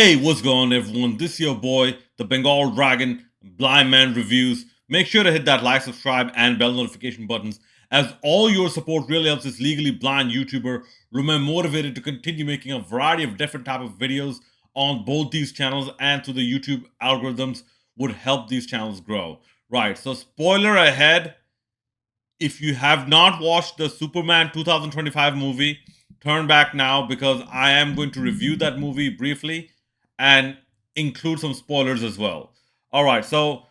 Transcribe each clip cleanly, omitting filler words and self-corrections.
Hey, what's going on, everyone? This is your boy, the Bengal Dragon, Blind Man Reviews. Make sure to hit that like, subscribe, and bell notification buttons, as all your support really helps this legally blind YouTuber remain motivated to continue making a variety of different type of videos on both these channels, and through the YouTube algorithms would help these channels grow. Right, so spoiler ahead, if you have not watched the Superman 2025 movie, turn back now because I am going to review that movie briefly and include some spoilers as well. All right, so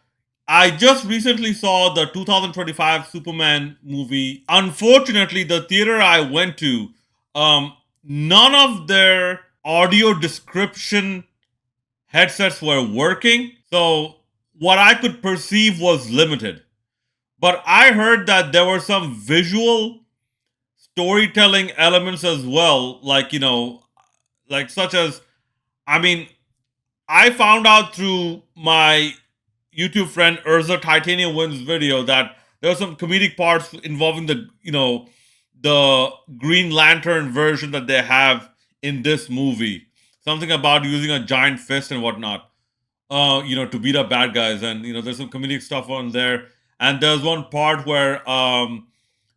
I just recently saw the 2025 Superman movie. Unfortunately, the theater I went to, none of their audio description headsets were working. So what I could perceive was limited. But I heard that there were some visual storytelling elements as well, like, like such as, I mean, I found out through my YouTube friend Urza Titanium Wins video that there were some comedic parts involving the Green Lantern version that they have in this movie. Something about using a giant fist and whatnot, to beat up bad guys, and there's some comedic stuff on there. And there's one part where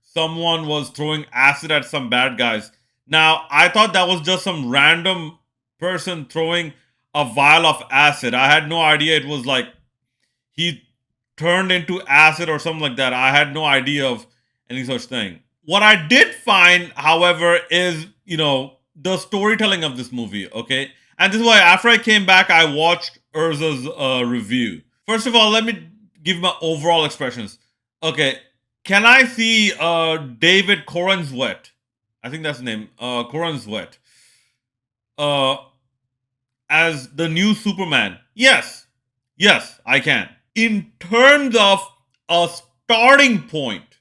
someone was throwing acid at some bad guys. Now, I thought that was just some random person throwing a vial of acid. I had no idea it was like he turned into acid or something like that. I had no idea of any such thing. What I did find, however, is, the storytelling of this movie, okay? And this is why after I came back, I watched Urza's review. First of all, let me give my overall expressions. Okay, can I see David Corenswet? I think that's the name. Corenswet. Uh, as the new Superman. Yes. Yes, I can. In terms of a starting point,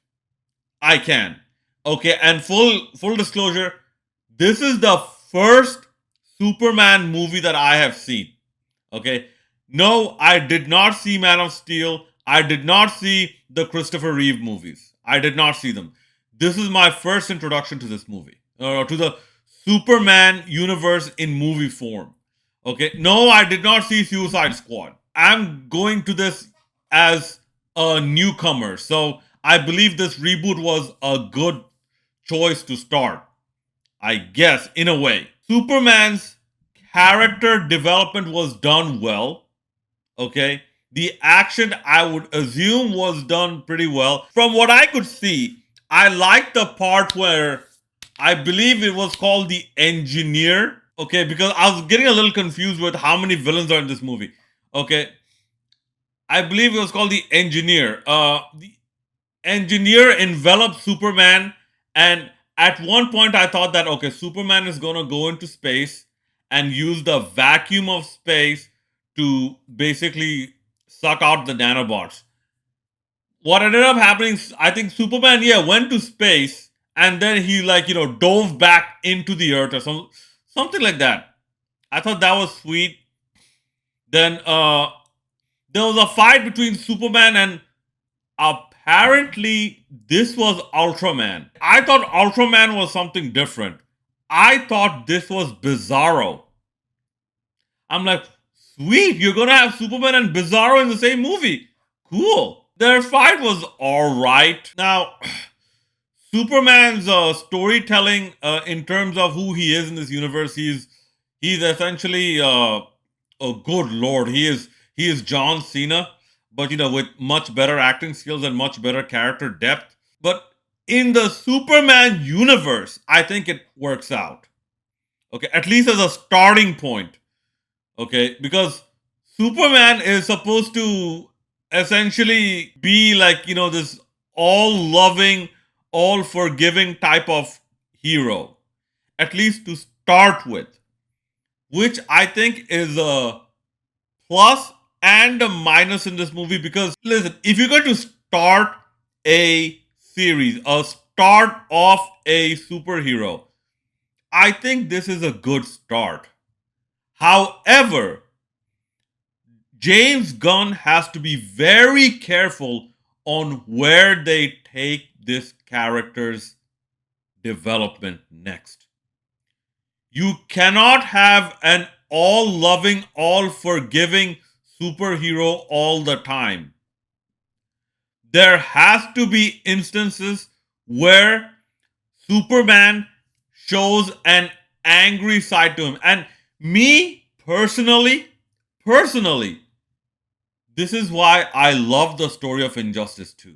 I can. Okay, and full disclosure, this is the first Superman movie that I have seen. Okay. No, I did not see Man of Steel. I did not see the Christopher Reeve movies. I did not see them. This is my first introduction to this movie, to the Superman universe in movie form. Okay. No, I did not see Suicide Squad. I'm going to this as a newcomer. So I believe this reboot was a good choice to start. I guess, in a way. Superman's character development was done well. Okay. The action, I would assume, was done pretty well. From what I could see, I liked the part where I believe it was called the engineer. Okay, because I was getting a little confused with how many villains are in this movie. Okay. I believe it was called the engineer. The engineer enveloped Superman, and at one point I thought that, okay, Superman is gonna go into space and use the vacuum of space to basically suck out the nanobots. What ended up happening, I think Superman, yeah, went to space, and then he, like, dove back into the earth or something like that. I thought that was sweet. Then there was a fight between Superman and, apparently, this was Ultraman. I thought Ultraman was something different. I thought this was Bizarro. I'm like, sweet, you're gonna have Superman and Bizarro in the same movie. Cool. Their fight was alright. Now, Superman's storytelling, in terms of who he is in this universe, he's essentially, oh good lord, he is John Cena, but with much better acting skills and much better character depth. But in the Superman universe, I think it works out. Okay, at least as a starting point. Okay, because Superman is supposed to essentially be like, this all loving, all forgiving type of hero, at least to start with, which I think is a plus and a minus in this movie. Because listen, if you're going to start a series, a start of a superhero, I think this is a good start. However, James Gunn has to be very careful on where they take this character's development next. You cannot have an all loving, all forgiving superhero all the time. There has to be instances where Superman shows an angry side to him. And me personally, this is why I love the story of Injustice 2.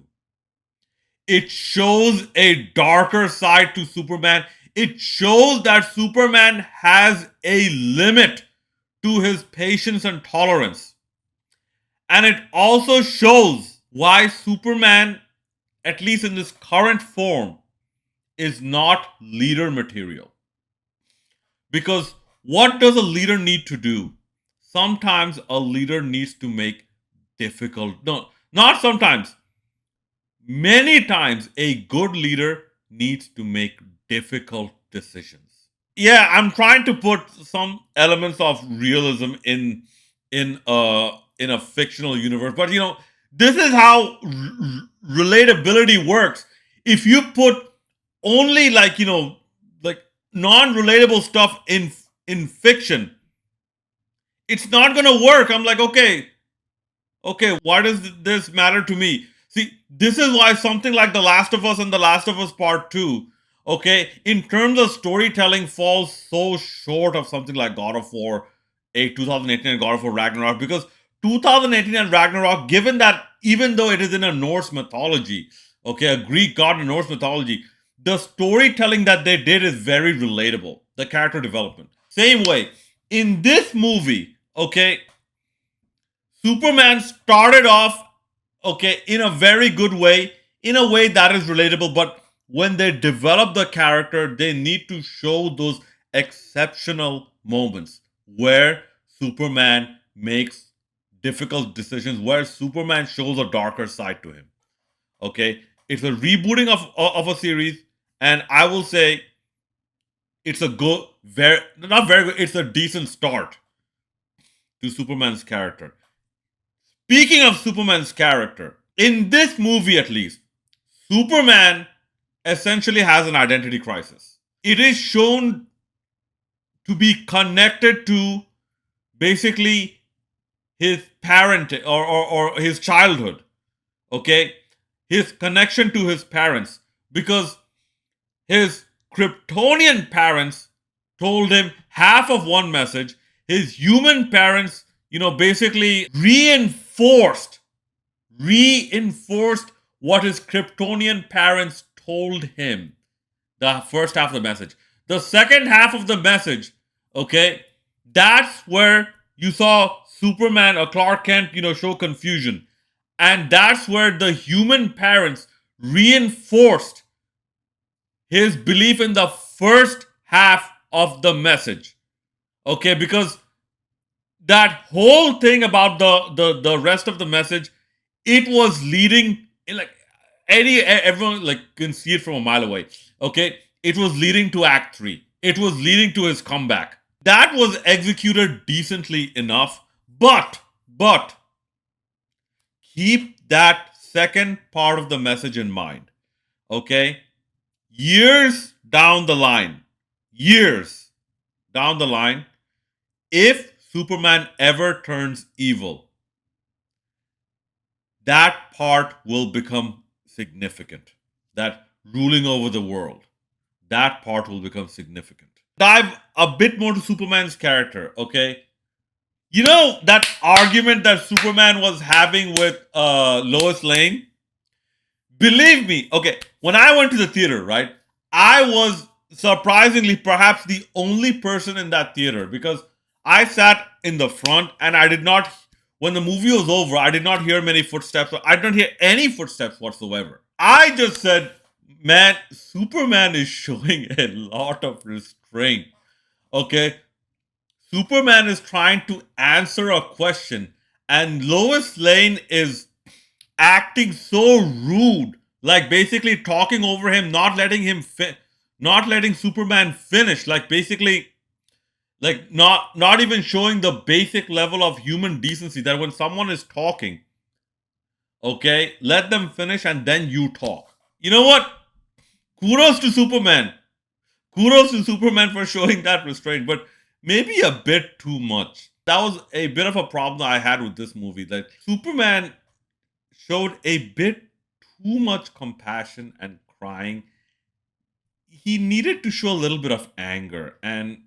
It shows a darker side to Superman. It shows that Superman has a limit to his patience and tolerance. And it also shows why Superman, at least in this current form, is not leader material. Because what does a leader need to do? Sometimes a leader needs to make difficult, no, not sometimes. Many times a good leader needs to make difficult decisions. Yeah, I'm trying to put some elements of realism in a fictional universe, but this is how relatability works. If you put only like non-relatable stuff in fiction, it's not gonna work. I'm like, okay, why does this matter to me? See, this is why something like The Last of Us and The Last of Us Part 2, okay, in terms of storytelling, falls so short of something like God of War 8, 2018 and God of War Ragnarok, because 2018 and Ragnarok, given that even though it is in a Norse mythology, okay, a Greek god in Norse mythology, the storytelling that they did is very relatable. The character development. Same way, in this movie, okay, Superman started off, okay, in a very good way, in a way that is relatable, but when they develop the character, they need to show those exceptional moments where Superman makes difficult decisions, where Superman shows a darker side to him. Okay, it's a rebooting of a series, and I will say it's a good, very not very good. It's a decent start to Superman's character. Speaking of Superman's character, in this movie at least, Superman essentially has an identity crisis. It is shown to be connected to basically his parent or his childhood. Okay? His connection to his parents. Because his Kryptonian parents told him half of one message. His human parents, basically reinforced what his Kryptonian parents told him. The first half of the message. The second half of the message, okay, that's where you saw Superman or Clark Kent, show confusion. And that's where the human parents reinforced his belief in the first half of the message. Okay, because that whole thing about the rest of the message, it was leading in everyone can see it from a mile away. Okay, it was leading to Act 3. It was leading to his comeback. That was executed decently enough, but keep that second part of the message in mind. Okay, years down the line, if Superman ever turns evil, that part will become significant. That ruling over the world, that part will become significant. Dive a bit more to Superman's character, okay? That argument that Superman was having with Lois Lane? Believe me, okay, when I went to the theater, right, I was surprisingly perhaps the only person in that theater because I sat in the front and I did not, when the movie was over, I did not hear many footsteps. I did not hear any footsteps whatsoever. I just said, man, Superman is showing a lot of restraint. Okay? Superman is trying to answer a question, and Lois Lane is acting so rude, like basically talking over him, not letting Superman finish, like basically like not even showing the basic level of human decency that when someone is talking, okay, let them finish and then you talk. You know what? Kudos to Superman. Kudos to Superman for showing that restraint. But maybe a bit too much. That was a bit of a problem I had with this movie. Like Superman showed a bit too much compassion and crying. He needed to show a little bit of anger, and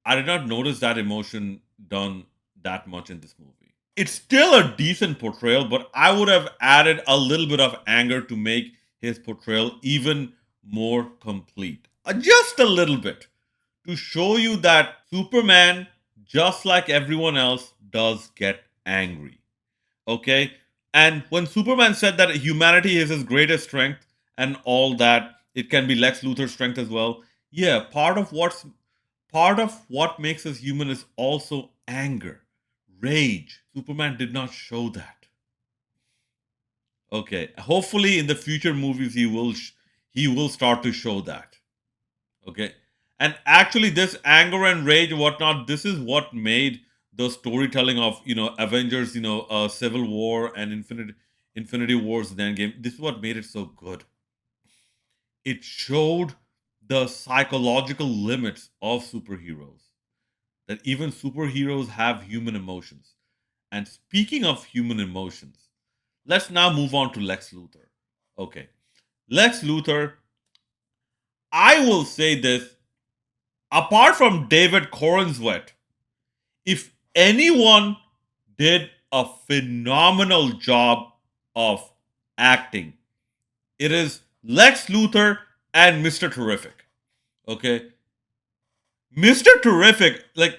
I did not notice that emotion done that much in this movie. It's still a decent portrayal, but I would have added a little bit of anger to make his portrayal even more complete. Just a little bit to show you that Superman, just like everyone else, does get angry. Okay? And when Superman said that humanity is his greatest strength and all that, it can be Lex Luthor's strength as well. Yeah, part of what makes us human is also anger, rage. Superman did not show that. Okay, hopefully in the future movies he will start to show that. Okay, and actually this anger and rage and whatnot, this is what made the storytelling of Avengers, Civil War and Infinity Wars then game. This is what made it so good. It showed the psychological limits of superheroes, that even superheroes have human emotions. And speaking of human emotions, let's now move on to Lex Luthor. Okay. Lex Luthor, I will say this, apart from David Corenswet, if anyone did a phenomenal job of acting, it is Lex Luthor and Mr. Terrific. Okay? Mr. Terrific, like,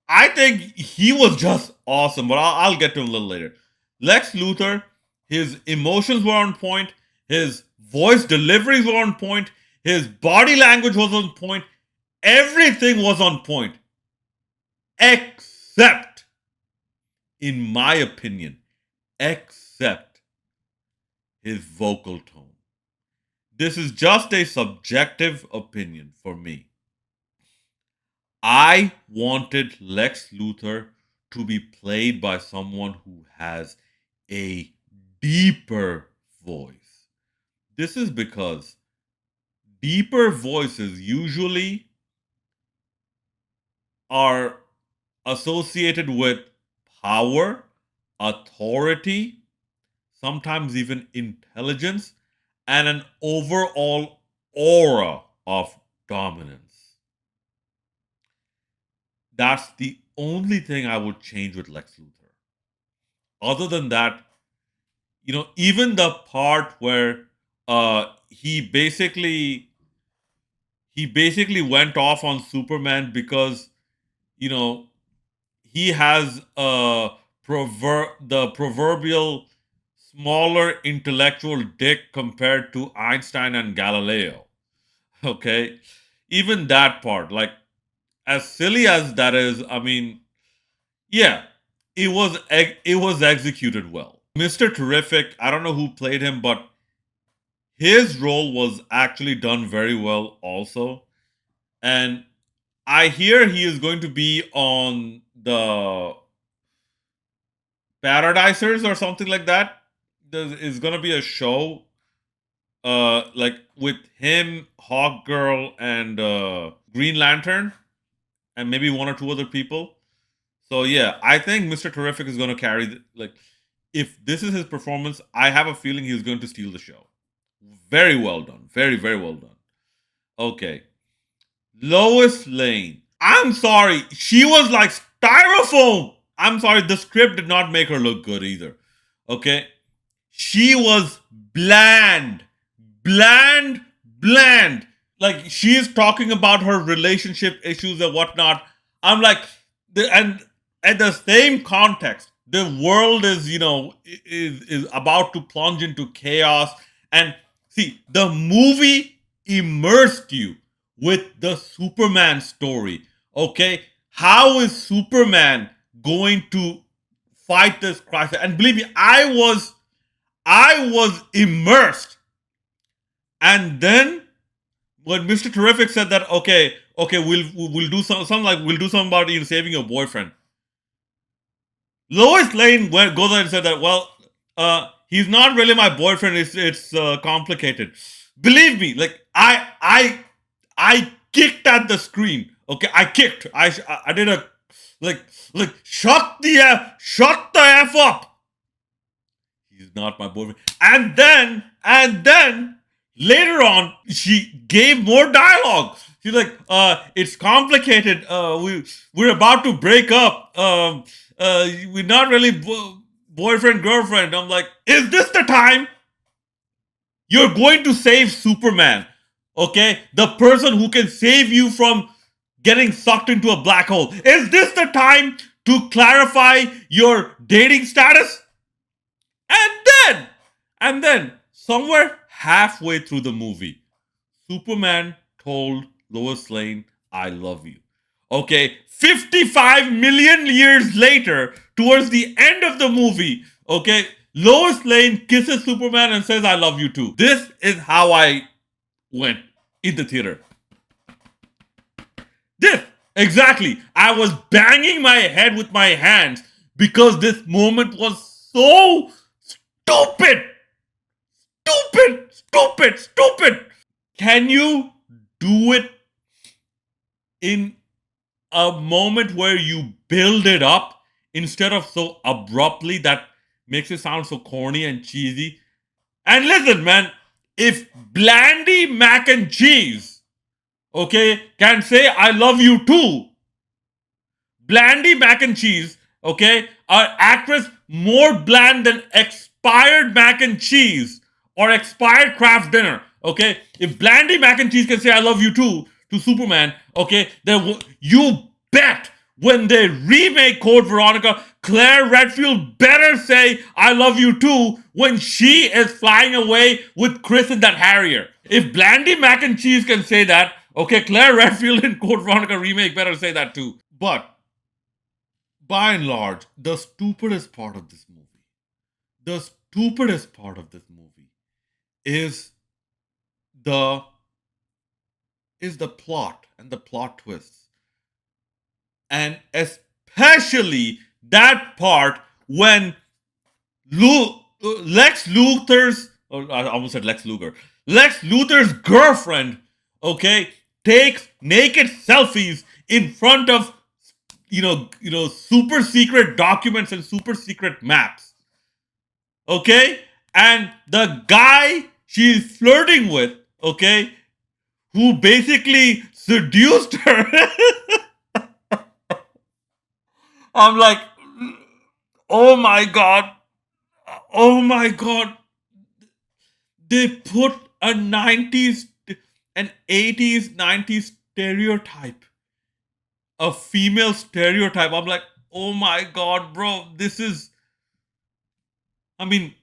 I think he was just awesome, but I'll get to him a little later. Lex Luthor, his emotions were on point, his voice deliveries were on point, his body language was on point, everything was on point, except, in my opinion, except his vocal tone. This is just a subjective opinion for me. I wanted Lex Luthor to be played by someone who has a deeper voice. This is because deeper voices usually are associated with power, authority, sometimes even intelligence, and an overall aura of dominance. That's the only thing I would change with Lex Luthor. Other than that, even the part where he basically went off on Superman because you know he has the proverbial smaller intellectual dick compared to Einstein and Galileo. Okay, even that part, like as silly as that is, I mean, yeah, it was executed well. Mr. Terrific, I don't know who played him, but his role was actually done very well also. And I hear he is going to be on the Paradisers or something like that. There is going to be a show like with him, Hawk Girl, and Green Lantern, and maybe one or two other people. So yeah, I think Mr. Terrific is going to carry like if this is his performance, I have a feeling he's going to steal the show. Very well done. Very, very well done. Okay. Lois Lane. I'm sorry. She was like styrofoam. I'm sorry. The script did not make her look good either. Okay. She was bland. Bland. Bland. Like she's talking about her relationship issues and whatnot. I'm like, and at the same context, the world is, is about to plunge into chaos. And see, the movie immersed you with the Superman story. Okay, how is Superman going to fight this crisis? And believe me, I was immersed. And then when Mr. Terrific said that, okay, we'll do something like we'll do something about saving your boyfriend. Lois Lane goes ahead and said that, well, he's not really my boyfriend. It's complicated. Believe me, like I kicked at the screen. Okay, I kicked. I did a like shut the f up. He's not my boyfriend. And then later on, she gave more dialogue. She's like, it's complicated. We're about to break up. We're not really boyfriend girlfriend. I'm like, is this the time you're going to save Superman? Okay, the person who can save you from getting sucked into a black hole. Is this the time to clarify your dating status? And then, somewhere halfway through the movie, Superman told Lois Lane, I love you. Okay, 55 million years later, towards the end of the movie, okay, Lois Lane kisses Superman and says, I love you too. This is how I went in the theater. This, exactly. I was banging my head with my hands because this moment was so stupid. Stupid, stupid, stupid. Can you do it in a moment where you build it up instead of so abruptly that makes it sound so corny and cheesy? And listen, man, if Blandy Mac and Cheese, okay, can say I love you too, Blandy Mac and Cheese, okay, an actress more bland than expired mac and cheese or expired Kraft dinner, okay? If Blandy Mac and Cheese can say I love you too to Superman, okay, then you bet when they remake Code Veronica, Claire Redfield better say I love you too when she is flying away with Chris in that Harrier. If Blandy Mac and Cheese can say that, okay, Claire Redfield in Code Veronica remake better say that too. But by and large, the stupidest part of this movie, the stupidest part of this movie is the plot and the plot twists. And especially that part when Lex Luthor's, I almost said Lex Luger, Lex Luthor's girlfriend, okay, takes naked selfies in front of super secret documents and super secret maps. Okay? And the guy she's flirting with, okay, who basically seduced her. I'm like, oh my god. Oh my god. They put a 90s, an 80s, 90s stereotype, a female stereotype. I'm like, oh my god, bro, this is, I mean,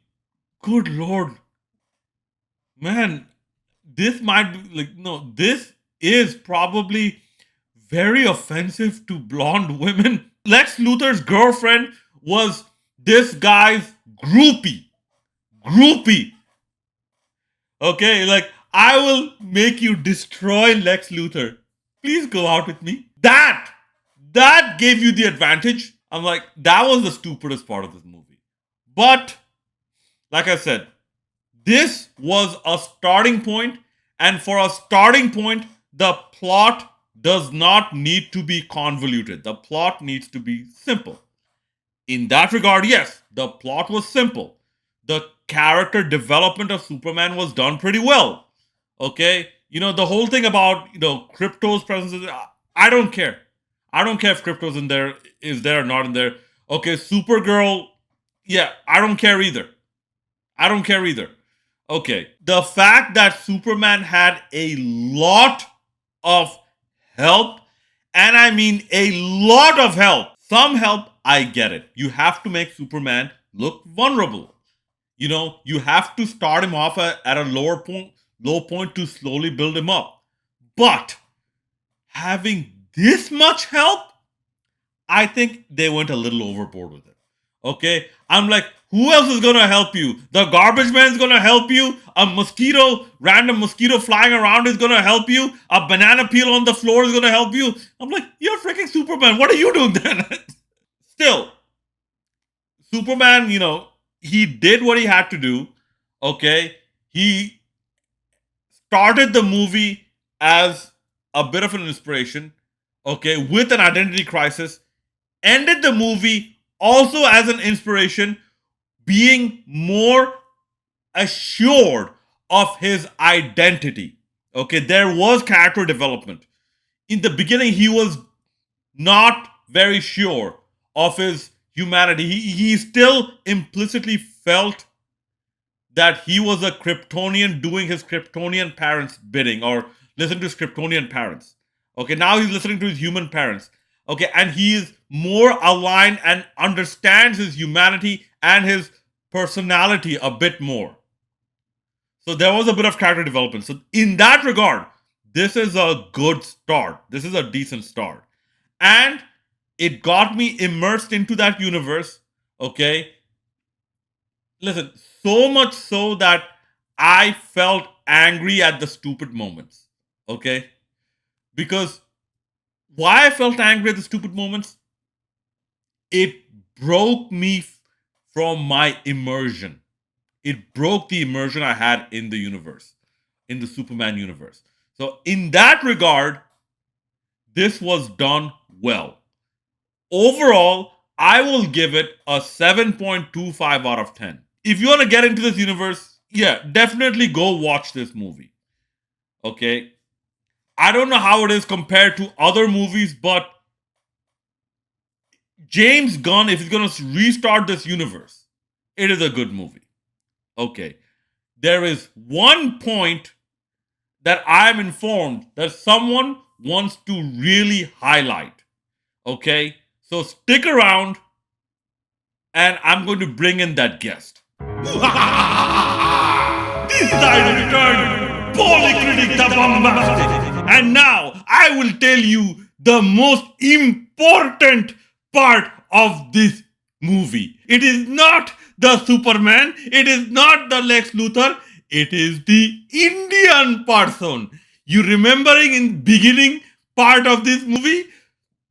good lord, man, this might be like, no, this is probably very offensive to blonde women. Lex Luthor's girlfriend was this guy's groupie. Groupie. Okay, like, I will make you destroy Lex Luthor. Please go out with me. That gave you the advantage. I'm like, that was the stupidest part of this movie. But, like I said, this was a starting point, and for a starting point, the plot does not need to be convoluted. The plot needs to be simple. In that regard, yes, the plot was simple. The character development of Superman was done pretty well. Okay? The whole thing about, Crypto's presence, I don't care. I don't care if Crypto's is there or not in there. Okay, Supergirl, yeah, I don't care either. I don't care either. Okay, the fact that Superman had a lot of help, and I mean a lot of help. Some help, I get it. You have to make Superman look vulnerable. You have to start him off at a low point to slowly build him up. But having this much help, I think they went a little overboard with it. Okay? I'm like, who else is gonna help you? The garbage man's gonna help you? A random mosquito flying around is gonna help you? A banana peel on the floor is gonna help you? I'm like, you're freaking Superman. What are you doing then? Still, Superman, he did what he had to do. Okay? He started the movie as a bit of an inspiration. okay, with an identity crisis, ended the movie also as an inspiration, being more assured of his identity. Okay, there was character development. In the beginning, he was not very sure of his humanity. He still implicitly felt that he was a Kryptonian doing his Kryptonian parents' bidding or listening to his Kryptonian parents. Okay, now he's listening to his human parents. Okay, and he is more aligned and understands his humanity and his personality a bit more. So there was a bit of character development. So in that regard, this is a good start. This is a decent start. And it got me immersed into that universe. Okay. Listen, so much so that I felt angry at the stupid moments. Okay. Because why I felt angry at the stupid moments? It broke me from my immersion. It broke the immersion I had in the universe, in the Superman universe. So, in that regard, this was done well. Overall, I will give it a 7.25 out of 10. If you want to get into this universe, yeah, definitely go watch this movie. Okay. I don't know how it is compared to other movies, but James Gunn, if he's going to restart this universe, it is a good movie. Okay. There is one point that I'm informed that someone wants to really highlight. Okay? So stick around and I'm going to bring in that guest. This side of return, Polycritic the Bombastic. And now I will tell you the most important part of this movie. It is not the Superman, it is not the Lex Luthor, it is the Indian person. You remembering in beginning part of this movie?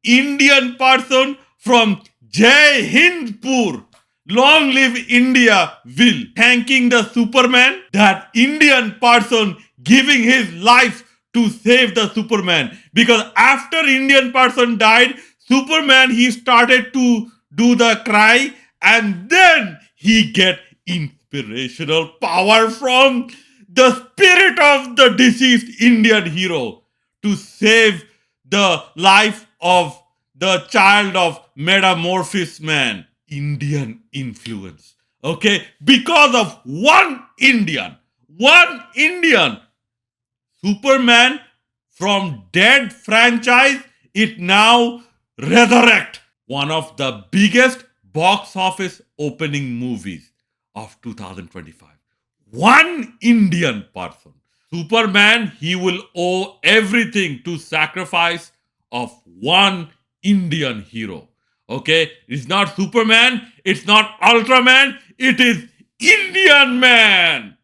Indian person from Jai Hindpur. Long live India will. Thanking the Superman, that Indian person giving his life to save the Superman. Because after Indian person died, Superman he started to do the cry and then he get inspirational power from the spirit of the deceased Indian hero to save the life of the child of metamorphosis man. Indian influence. Okay? Because of one Indian, Superman from dead franchise, it now resurrect one of the biggest box office opening movies of 2025. One Indian person. Superman, he will owe everything to sacrifice of one Indian hero. Okay? It's not Superman, it's not Ultraman, it is Indian man.